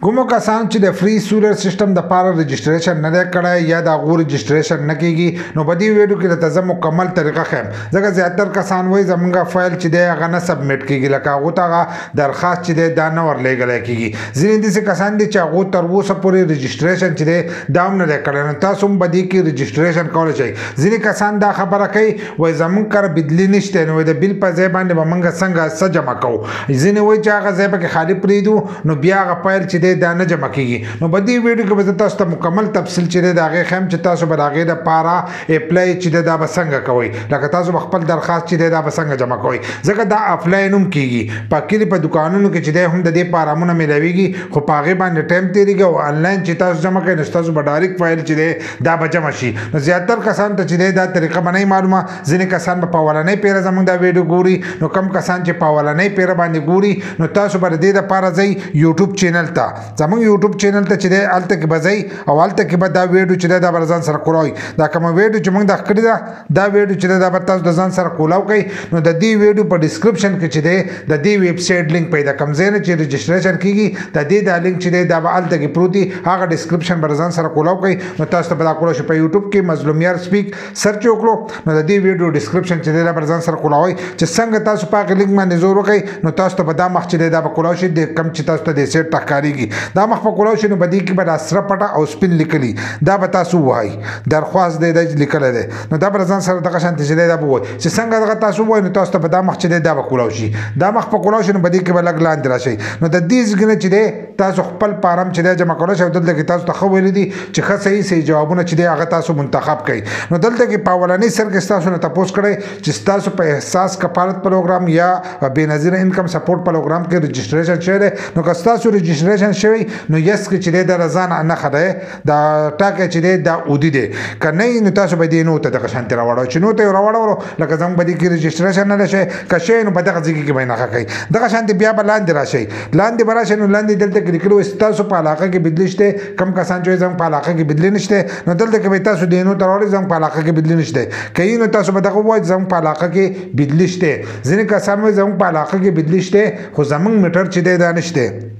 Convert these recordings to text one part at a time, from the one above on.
کومو کسان چې د فری سولر سیستم د پاره رجسټریشن نه کړای یا د غو رجسټریشن نه کیږي نو په دې ویډیو کې د تزم مکمل طریقه خیم ځکه زیاتره کسان وایي زمونږه فایل چې دی هغه نه سبمیټ کیږي لکه هغه ته درخواست چې دی دا نه ورلېږل کیږي ځینې داسې کسان دي چې هغه تر اوسه پورې رجسټریشن چې دی دا هم نه دی کړی نو تاسو هم په دې کې رجسټریشن کولی شئ ځینې کسان دا خبره کوي وایي زمونږ کره بدلي نشته نو د بل په ځای باندې به موږ څنګه څه جمع کوو ځینې وایي چې هغه ځای پکې خالي پرېږدو نو بیا هغه فایل چې دی دا نه جمع کیږي نو په دې ویډیو کې به تاسو ته مکمل تفصیل چې دی د هغې ښیم چې تاسو به د هغې دپاره اپلای چې دی دا به څنګه کوئ لکه تاسو به خپل درخواست چې دی دا به څنګه جمع کوئ ځکه دا افلاین هم کیږي په کلي په دوکانونو کې چې دی هم د دې فارمونه میلاویږي خو په هغې باندې ټایم تېرېږي او آنلاین چې تاسو جمع کوئ نو ستاسو به ډایرکټ فایل چې دی دا به جمع شي نو زیاتره کسان ته چې دی دا طریقه به نه معلومه ځینې کسان به په اولنۍ پیره زموږ دا ویډیو ګوري نو کم کسان چې په اولنۍ پیره باندې ګوري نو تاسو به د دې دپاره ځئ یوټیوب چینل ته زموږ یوټیوب چینل ته چې دی هلته کې به ځئ او هلته کې به دا ویډیو چې دی دا به ځان سره کولاوئ دا کومه ویډیو چې موږ دا کړې ده دا ویډیو چې دی دا به تاسو د ځان سره کولاو کوئ نو د دې ویډیو په ډسکرپشن کې چې دی د دې ویبسایټ لینک پیدا کوم ځای نه چې رجسټریشن کیږي د دې دا لینک چې دی دا به هلته کې پروت وي هغه ډسکرپشن به ځان سره کولاو کوئ نو تاسو ته به دا کولی شئ په یوټیوب کې مظلوم یار سپیک سرچ وکړو نو د دې ویډیو ډسکرپشن چې دی دا به ځان سره کولاوئ چې څنګه تاسو په هغې لینک باندې زور وکړئ نو تاسو ته به دا مخ چې دی دا به کولاو شي د کم چې تاسو ته د سیټ ښکارېږي دا مخ په کولاو شي نو په دې کې به دا سره پټه او سپین لیکلي دا به تاسو ووایئ درخواست دی دا لیکلی دی نو دا به ځان سره دغه شانتې چې دی دا به ووایي چې څنګه دغه تاسو ووایئ نو تاسو ته به دا مخ چې دی دا به کولاو شي دا مخ په کولاو شي نو په دې کې به لږ لاندې راشئ نو د دې ځای نه چې دی تاسو خپل فارم چې دی جمع کولی شئ دلته کې تاسو ته ښه ویلي دي چې ښه صحیح جوابونه چې دی هغه تاسو منتخب کړئ نو دلته کې په اولنۍ سر کې ستاسو نه تپوس کړئ چې ستاسو په احساس کفالت پروګرام یا بېنظیره انکم سپورټ پروګرام کې رجسټریشن شوی دی نو که ستاسو رجسټریشن شوی نو یس کې چې دی د رضا نښه دی دا ټاکه چې دی دا اودي دی که نه نو تاسو به دې نو ته دغه شانتې راوړئ چې نو ته یې راوړولو لکه زموږ په دې کې رجسټریشن نه دی شوی که شوی نو په دغه ځای کې به یې نښه کوئ دغه شانتې بیا به لاندې راشئ لاندې به راشئ نو لاندې دلته کې لیکلي وي ستاسو په علاقه کې بدلي شته کم کسان چې وایي زموږ په علاقه کې بدلي نشته نو دلته کې به تاسو دې نو ته راوړئ زموږ په علاقه کې بدلي نشته که یې نو تاسو به دغه ووایئ زموږ په علاقه کې بدلي شته ځینې کسان وایي زموږ په علاقه کې بدلي شته خو زموږ میټر چې دی دا نشته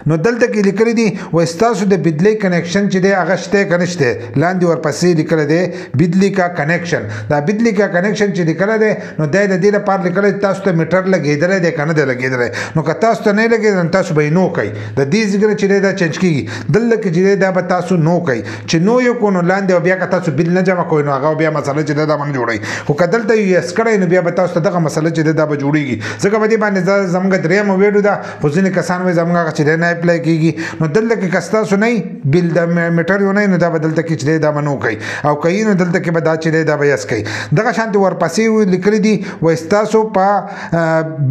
نو دلته کې لیکلي دي و ستاسو د بدلی کنیکشن چې دی هغه شته که نشته لاندې ورپسې لیکلی دی بدلی کا کنیکشن دا بدلی کا کنیکشن چې لیکلی دی نو دی د دې لپاره لیکلی تاسو ته میټر لګېدلی دی که نه دی لګېدلی نو که تاسو ته نه لګېدلی نو تاسو به یې نو کوئ د دې ځای چې دی دا چینج کېږي دلته کې چې دی دا به تاسو نو کوئ چې نو یې کړو نو لاندې بیا که تاسو بل نه جمع کوئ نو هغه بیا مسله چې دی دا به نه جوړوئ خو که دلته یس کړئ نو بیا به تاسو ته دغه مسله چې دی دا به جوړېږي ځکه په دې باندې زموږ درېیمه ویډیو ده خو ځینې کسان وایي زموږ هغه چې دی نه اپلای کېږي نو دلته کې که ستاسو نه بل د میټر یو نه نو دا به دلته کې چې دی دا به نو کوئ او که یې نو دلته کې به دا چې دی دا به یس کوئ دغه شانتې ورپسې لیکلي دي وایي ستاسو په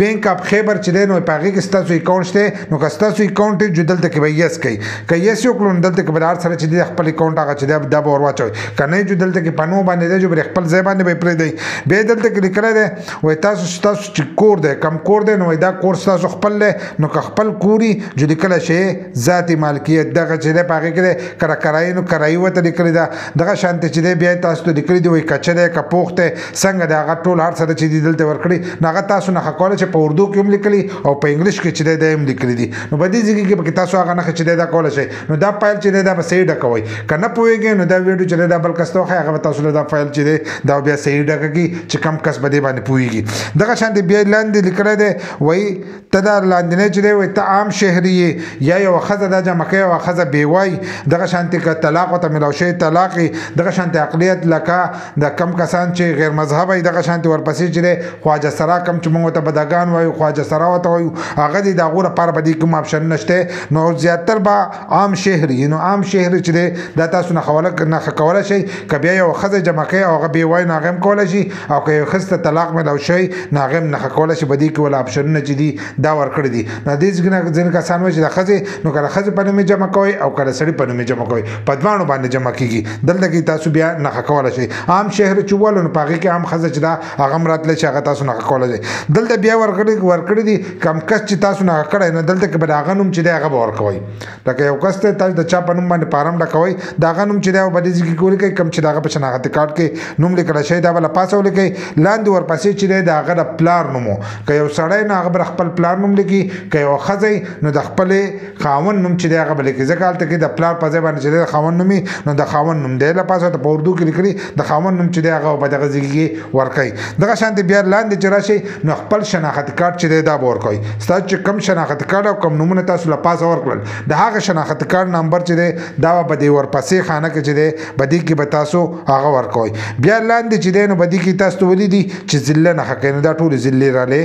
بینک اف خیبر چې دی نو په هغې کې ستاسو اکاونټ شته نو که ستاسو اکاونټ یې دلته کې به یس کوئ که یس یې وکړو نو دلته کې به د هر سره چې دی خپل اکاونټ هغه چې دی دا به ور واچوئ که نه یې دلته کې په نو باندې دی جو به خپل ځای باندې به یې پرېږدئ بیا دلته کې لیکلی دی وایي ستاسو چې کور دی کم کور دی نو وایي دا کور ستاسو خپل دی نو که خپل کور وي جو لیکلی شی ذاتی مالکیت دغه چې دی په هغې کې دی کله کرایي نو کرایي ورته لیکلې ده دغه شانتې چې دی بیا تاسو ته لیکلي دي وایي کچه دی که پوخ دی څنګه دی هغه ټول هر څه چې دي دلته ورکړي نو هغه تاسو نښه کولی چې په اردو کې هم لیکلي او په انګلیش کې چې دی دا هم لیکلي دي نو په دې ځای کې پکې تاسو هغه نښه چې دی دا کولی شئ نو دا فایل چې دی دا به صحیح ډکوئ که نه پوهېږئ نو دا ویډیو چې دی دا بل کس ته وښایي هغه به تاسو له دا فایل چې دی دا بیا صحیح ډکه کړي چې کم کس به دې باندې پوهېږي دغه شانتې بیا لاندې لیکلی دی وایي ته دا لاندنی چې دی وایي ته عام شهري یې یا یوه ښځه دا جمع کوي او ښځه بیوای دغه شانتې که طلاق ورته میلاو شوی طلاق دغه شانتې اقلیت لکه د کم کسان چې غیر مذهبه دغه شانتې ورپسې چې دی خواجه سرا کم چې موږ ورته بدګان وایو خواجه سرا ورته وایو هغه د هغو لپاره به دې کوم آپشن نشته نو زیاتر به عام شهري نو عام شهري چې دی دا تاسو نښه کولی شئ که بیا یوه ښځه جمع کوي او هغه بیوای نو هغه هم کولی شي او که یو ښځې ته طلاق میلاو شوی نو هغه هم نښه کولی شي په دې کې ول آپشنونه چې دي دا ورکړي دي نو دې ځینې کسان وایي چې د ښځې نو که د ښځې په نوم جمع کوئ او که د سړي په نوم جمع کوئ په دواړو باندې جمع کېږي دلته کې تاسو بیا نښه کولی شئ عام شهر چې وویلو نو په هغې کې عام ښځه چې ده هغه هم راتلی چې هغه تاسو نښه کولی شئ دلته بیا ورکړي دي کم کس چې تاسو نښه کړی نو دلته کې به د هغه نوم چې دی هغه به ورکوئ لکه یو کس دی تاسو د چا په نوم باندې فارم ډکوئ د هغه نوم چې دی په دې ځای کې ولیکئ کوم چې د هغه په شناختي کارت کې نوم لیکلی شوی دا به له پاسه ولیکئ لاندې ورپسې چې دی د هغه د پلار نوم که یو سړی نو هغه به خپل پلار نوم لیکي که یو ښځه نو د خپل خپل خاوند نوم چې دی هغه بل کې ځکه هلته کې د پلار په ځای باندې چې دی د خاوند نوم نو د خاوند نوم دی لپاسه ته په اردو کې لیکلي د خاوند نوم چې دی هغه په دغه ځای کې ورکوي دغه شانتې بیا لاندې چې راشي نو خپل شناخت کارت چې دی دا به ورکوي ستاسو چې کم شناخت کارت او کم نومونه تاسو له پاسه ورکړل د هغه شناخت کارت نمبر چې دی دا به د ورپسې خانه کې چې دی بدی کې به تاسو هغه ورکوي بیا لاندې چې دی نو بدی کې تاسو ولیدي چې ضلع نښه کوي نو دا ټول ضلع راغلې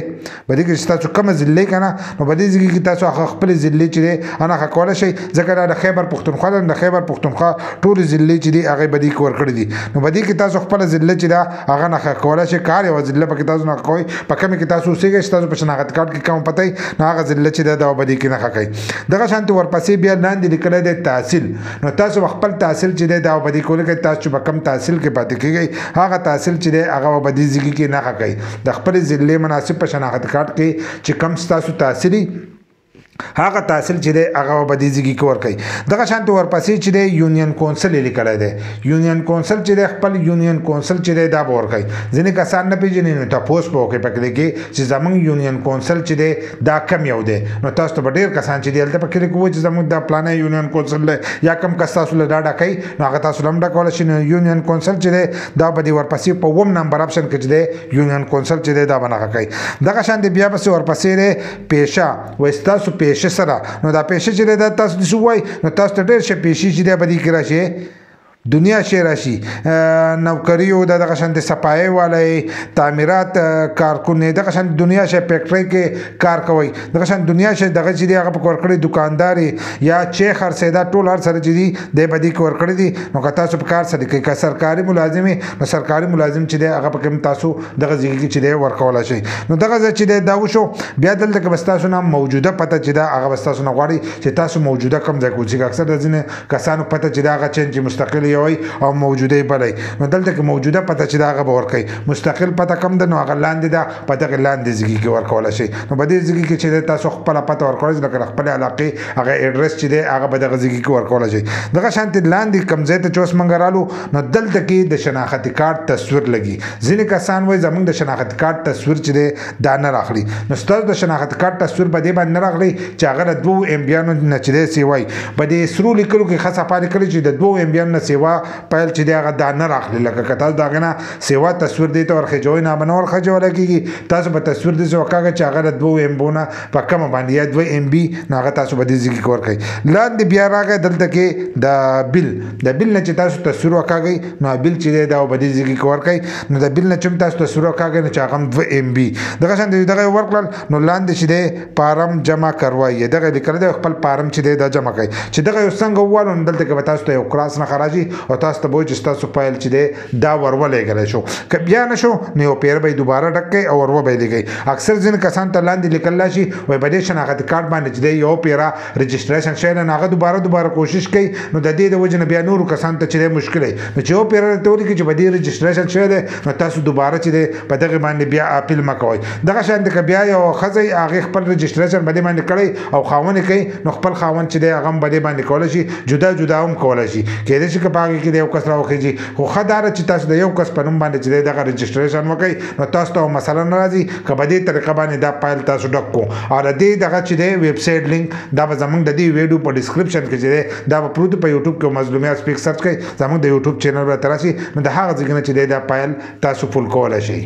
بدی کې تاسو کومه ضلع کنه نو بدی کې تاسو هغه خپل ضلع چې دی انا کولی شئ ځکه دا د خیبر پښتونخوا د خیبر پښتونخوا ټول ضلع چې دی هغه بدی کې ورکړي دي نو بدی کې تاسو خپل ضلع چې دا هغه نښه کولی شئ کار یو ضلع پکې تاسو نښه کوئ په کومه کې تاسو اوسېږئ چې تاسو په شناخت کارت کې کوم پته وي نو هغه ضلع چې دا بدی کې نښه کوي دغه شانتې ورپسې بیا لاندې لیکلی دی تحصیل نو تاسو خپل تحصیل چې دی دا بدی کولی کوئ تاسو په کم تحصیل کې پاتې کېږئ هغه تحصیل چې دی هغه بدی ځګي کې نښه کوي د خپل ضلع مناسب په شناخت کارت کې چې کم تاسو تحصیلي هغه تحصیل چې دی هغه به دې ځګي کې ورکوي دغه شانتې ورپسې چې دی یونین کونسل یې لیکلی دی یونین کونسل چې دی خپل یونین کونسل چې دی دا به ورکوي ځینې کسان نه پېژني نو تپوس به وکړئ پکې کې چې زموږ یونین کونسل چې دی دا کم یو دی نو تاسو ته به ډېر کسان چې دی هلته پکې لیکوي چې زموږ دا پلانه یونین کونسل دی یا کم کس تاسو له دا ډکوي نو هغه تاسو له هم ډکولی شي نو یونین کونسل چې دی دا به دې ورپسې په اووم نمبر آپشن کې چې دی یونین کونسل چې دی دا به نښه کوي دغه شانتې بیا پسې ورپسې دی پیشه وایي ستاسو پیشه سره نو دا پیشه چې دی دا تاسو داسې ووایي نو تاسو ته ډېر ښه پیشې چې دی به دې کې راشي دنیا شي راشي نوکریو دغه شانتې صفایي والی تعمیرات کارکونې دغه شانتې دنیا شي فیکټرۍ کې کار کوئ دغه شانتې دنیا شي دغه چې دی هغه پکې ورکړی دکانداري یا چې خرڅې دا ټول هر سره چې دی دی به دې کې ورکړی دي نو که تاسو په کار سره کوئ که سرکاري ملازم نو سرکاري ملازم چې دی هغه پکې تاسو دغه ځای کې چې دی ورکولی شئ نو دغه ځای چې دی دا وشو بیا دلته کې به ستاسو نه موجوده پته چې دا هغه به ستاسو نه غواړي چې تاسو موجوده کوم ځای کې اوسېږئ اکثر د ځینې کسانو پته چې دا هغه چینج مستقل او موجوده بلای نو دلته کې موجوده پته چې دا هغه به ورکوي مستقل پته کم ده نو هغه لاندې ده په دغه لاندې ځګي کې ورکولی شي نو په دې ځګي کې چې تاسو خپله پته ورکولی شئ لکه د خپلې علاقې هغه اډرس چې دی هغه به دغه ځګي کې ورکولی شي دغه شانتې لاندې کوم ځای ته چې اوس موږ رالو نو دلته کې د شناختي کارت تصویر لګي ځینې کسان وایي زموږ د شناختي کارت تصویر چې دی دا نه راخلي نو ستاسو د شناختي کارت تصویر په دې باندې نه راغلی چې هغه د 2 MB نه چې دی سیوای په دې سرو لیکلو کې ښه صفا لیکلي چې د 2 MB نه سیوا پیل چې دی هغه دا نه راخلي لکه که تاسو د هغې نه سیوا تصویر دی ته ورخېجوئ نه به نه ورخېجولی کېږي تاسو به تصویر داسې وکاږئ چې هغه د 2 MB نه په کمه باندې یا 2 MB نو هغه تاسو به دې ځای کې ورکوئ لاندې بیا راغی دلته کې د بل نه چې تاسو تصویر وکاږئ نو بل چې دی دا به دې ځای کې ورکوئ نو د بل نه چې هم تاسو تصویر وکاږئ نو چې هغه هم 2 MB دغه شان دغه ورکړل نو لاندې چې دی فارم جمع کروایي دغه لیکلی دی خپل فارم چې دی دا جمع کوئ چې دغه یو څنګه ووالو نو دلته کې به تاسو ته یو کراس نښه راشي او تاسو ته به وایي چې ستاسو فایل چې دی دا ورولېږلی شو که بیا نه شو نو یو پیر به یې دوباره ډک کوئ او ور وبه یې لیکئ اکثر ځینې کسان ته لاندې لیکلی شي وایي په دې شناختي کارت باندې چې دی یو پیره رجسټریشن شوی دی نو هغه دوباره کوشش کوي نو د دې د وجې نه بیا نورو کسانو ته چې دی مشکل وي نو چې یو پیره درته ولیکي چې په دې رجسټریشن شوی دی نو تاسو دوباره چې دی په دغې باندې بیا اپیل مه کوئ دغه شانتې که بیا یو ښځه یې هغې خپل رجسټریشن په دې باندې کړی او خاوند یې کوي نو خپل خاوند چې دی هغه هم په دې باندې کولی شي جدا هم کولی شي کېدای شي که په هغې کې د یو کس راوخېږي خو ښه دا ده چې تاسو د یو کس په نوم باندې چې دی دغه رجسټریشن وکړئ نو تاسو ته مسله نه راځي که په دې طریقه باندې دا فایل تاسو ډک کړو او د دې دغه چې دی ویب سایټ لینک دا به زموږ د دې ویډیو په ډسکرپشن کې چې دی دا به پروت په یوټیوب کې مظلومیات سپیک سرچ کړئ زموږ د یوټیوب چینل به ته راشي نو د هغه ځای نه چې دی دا فایل تاسو فول کولی شئ